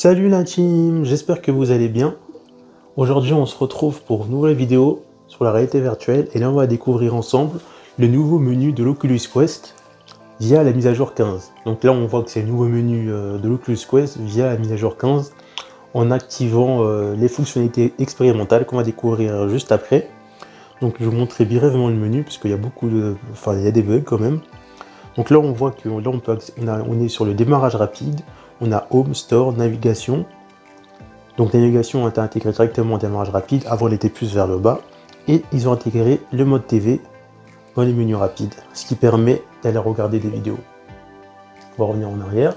Salut la team, j'espère que vous allez bien. Aujourd'hui on se retrouve pour une nouvelle vidéo sur la réalité virtuelle et là on va découvrir ensemble le nouveau menu de l'Oculus Quest via la mise à jour 15. Donc là on voit que c'est le nouveau menu de l'Oculus Quest via la mise à jour 15 en activant les fonctionnalités expérimentales qu'on va découvrir juste après. Donc je vous montrerai brièvement le menu parce qu'il y a il y a des bugs quand même. Donc là on voit que là on est sur le démarrage rapide. On a Home, Store, Navigation. Donc navigation est intégrée directement au démarrage rapide. Avant elle était plus vers le bas. Et ils ont intégré le mode TV dans les menus rapides. Ce qui permet d'aller regarder des vidéos. On va revenir en arrière.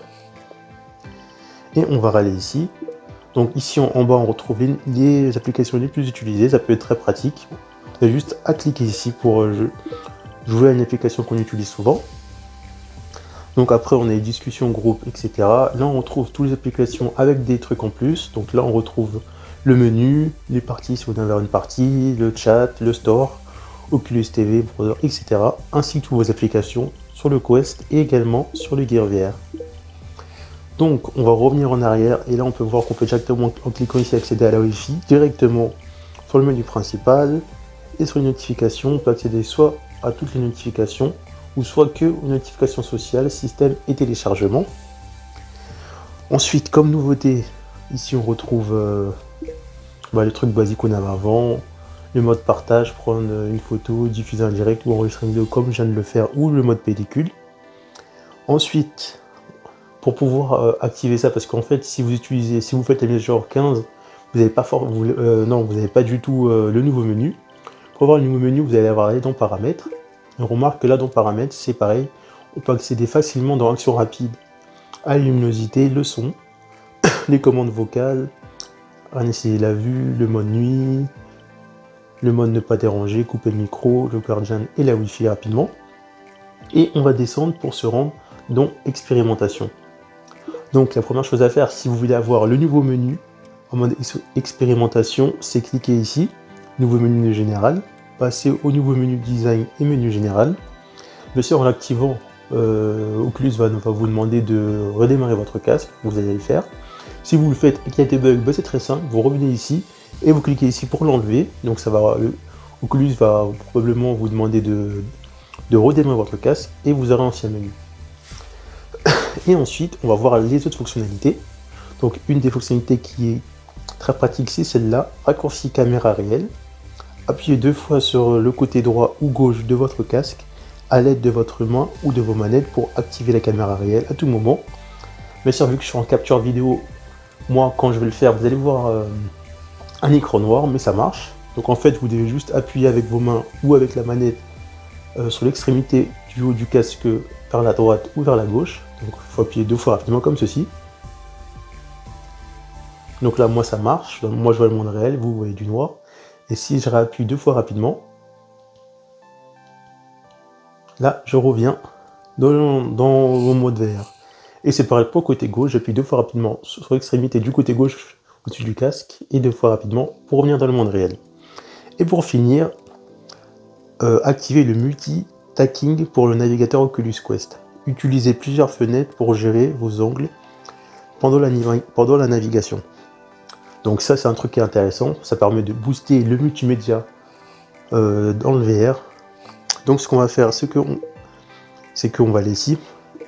Et on va râler ici. Donc ici en bas on retrouve les applications les plus utilisées. Ça peut être très pratique. Vous avez juste à cliquer ici pour jouer à une application qu'on utilise souvent. Donc après on a les discussions, groupes, etc. Là on retrouve toutes les applications avec des trucs en plus. Donc là on retrouve le menu, les parties si vous avez une partie, le chat, le store, Oculus TV, Browser, etc. Ainsi que toutes vos applications sur le Quest et également sur le Gear VR. Donc on va revenir en arrière et là on peut voir qu'on peut directement en cliquant ici accéder à la Wi-Fi directement sur le menu principal. Et sur les notifications, on peut accéder soit à toutes les notifications ou soit que aux notifications sociales, système et téléchargement. Ensuite, comme nouveauté, ici on retrouve les trucs basiques qu'on avait avant, le mode partage, prendre une photo, diffuser en direct ou enregistrer une vidéo comme je viens de le faire, ou le mode pellicule. Ensuite, pour pouvoir activer ça, parce qu'en fait, si vous faites la mise à jour 15, vous n'avez pas du tout le nouveau menu. Pour avoir le nouveau menu, vous allez aller dans paramètres. On remarque que là dans paramètres, c'est pareil, on peut accéder facilement dans action rapide à la luminosité, le son, les commandes vocales, anesthésier la vue, le mode nuit, le mode ne pas déranger, couper le micro, le Guardian et la Wi-Fi rapidement. Et on va descendre pour se rendre dans expérimentation. Donc la première chose à faire, si vous voulez avoir le nouveau menu en mode expérimentation, c'est cliquer ici, nouveau menu général. Passer au nouveau menu design et menu général. Bien sûr, en activant, Oculus va vous demander de redémarrer votre casque, vous allez le faire. Si vous le faites et qu'il y a des bugs, c'est très simple, vous revenez ici et vous cliquez ici pour l'enlever. Donc Oculus va probablement vous demander de redémarrer votre casque et vous aurez un ancien menu. Et ensuite, on va voir les autres fonctionnalités. Donc une des fonctionnalités qui est très pratique, c'est celle-là, raccourci caméra réelle. Appuyez 2 fois sur le côté droit ou gauche de votre casque à l'aide de votre main ou de vos manettes pour activer la caméra réelle à tout moment. Mais sûr, vu que je suis en capture vidéo, moi quand je vais le faire, vous allez voir un écran noir, mais ça marche. Donc en fait, vous devez juste appuyer avec vos mains ou avec la manette sur l'extrémité du haut du casque vers la droite ou vers la gauche. Donc il faut appuyer 2 fois rapidement comme ceci. Donc là, moi ça marche. Moi je vois le monde réel, vous voyez du noir. Et si je réappuie 2 fois rapidement, là je reviens dans le mode VR. Et c'est pareil pour le côté gauche, j'appuie 2 fois rapidement sur l'extrémité du côté gauche au-dessus du casque et 2 fois rapidement pour revenir dans le monde réel. Et pour finir, activer le multitasking pour le navigateur Oculus Quest. Utilisez plusieurs fenêtres pour gérer vos angles pendant la navigation. Donc ça c'est un truc qui est intéressant, ça permet de booster le multimédia dans le VR. Donc ce qu'on va faire, c'est qu'on va aller ici.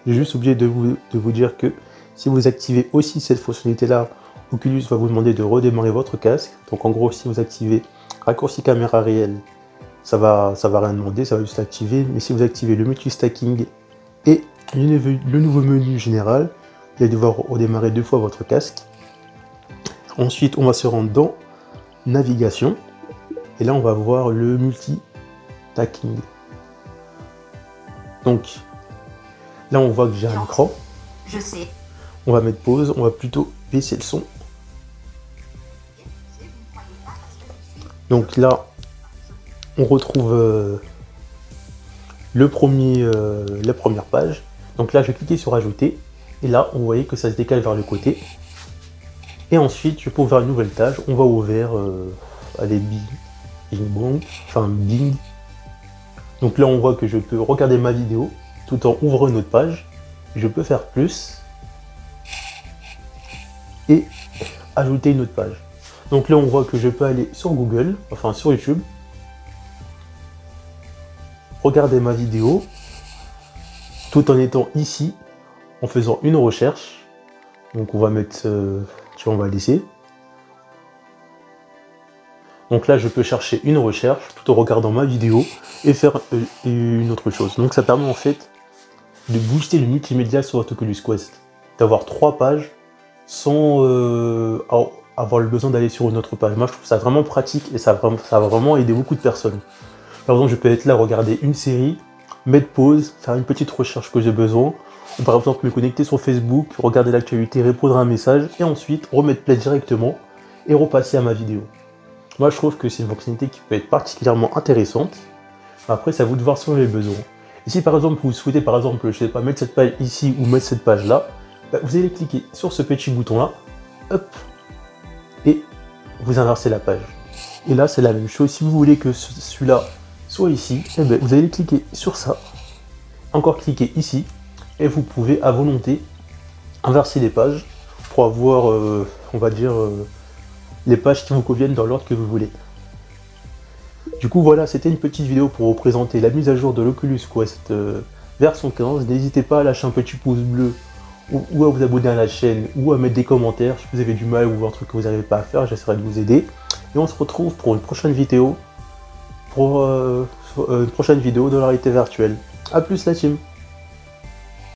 J'ai juste oublié de vous dire que si vous activez aussi cette fonctionnalité là, Oculus va vous demander de redémarrer votre casque. Donc en gros, si vous activez raccourci caméra réelle, ça va rien demander, ça va juste activer. Mais si vous activez le multi-stacking et le nouveau menu général, vous allez devoir redémarrer 2 fois votre casque. Ensuite, on va se rendre dans navigation. Et là, on va voir le multitasking. Donc, là, on voit que j'ai un écran. Je sais. On va mettre pause. On va plutôt baisser le son. Donc là, on retrouve la première page. Donc là, je vais cliquer sur ajouter. Et là, on voyait que ça se décale vers le côté. Et ensuite, je peux ouvrir une nouvelle tâche. On va ouvrir Bing. Donc là, on voit que je peux regarder ma vidéo tout en ouvrant une autre page. Je peux faire plus. et ajouter une autre page. Donc là on voit que je peux aller sur Google, enfin sur YouTube, regarder ma vidéo, tout en étant ici, en faisant une recherche. Donc on va mettre, on va laisser. Donc là je peux chercher une recherche tout en regardant ma vidéo et faire une autre chose. Donc ça permet en fait de booster le multimédia sur votre Oculus Quest, d'avoir 3 pages sans avoir le besoin d'aller sur une autre page. Moi je trouve ça vraiment pratique et ça va vraiment aider beaucoup de personnes. Par exemple, je peux être là, regarder une série, mettre pause, faire une petite recherche que j'ai besoin, ou par exemple me connecter sur Facebook, regarder l'actualité, répondre à un message, et ensuite remettre play directement et repasser à ma vidéo. Moi je trouve que c'est une fonctionnalité qui peut être particulièrement intéressante. Après, c'est à vous de voir si vous avez besoin. Et si par exemple vous souhaitez par exemple, je sais pas, mettre cette page ici ou mettre cette page là, bah, vous allez cliquer sur ce petit bouton là, hop, et vous inversez la page. Et là c'est la même chose, si vous voulez que celui-là soit ici, eh bien, vous allez cliquer sur ça, encore cliquer ici, et vous pouvez à volonté inverser les pages pour avoir, on va dire, les pages qui vous conviennent dans l'ordre que vous voulez. Du coup voilà, c'était une petite vidéo pour vous présenter la mise à jour de l'Oculus Quest version 15. N'hésitez pas à lâcher un petit pouce bleu ou à vous abonner à la chaîne ou à mettre des commentaires si vous avez du mal ou un truc que vous n'arrivez pas à faire, j'essaierai de vous aider. Et on se retrouve pour une prochaine vidéo, de la réalité virtuelle. A plus la team!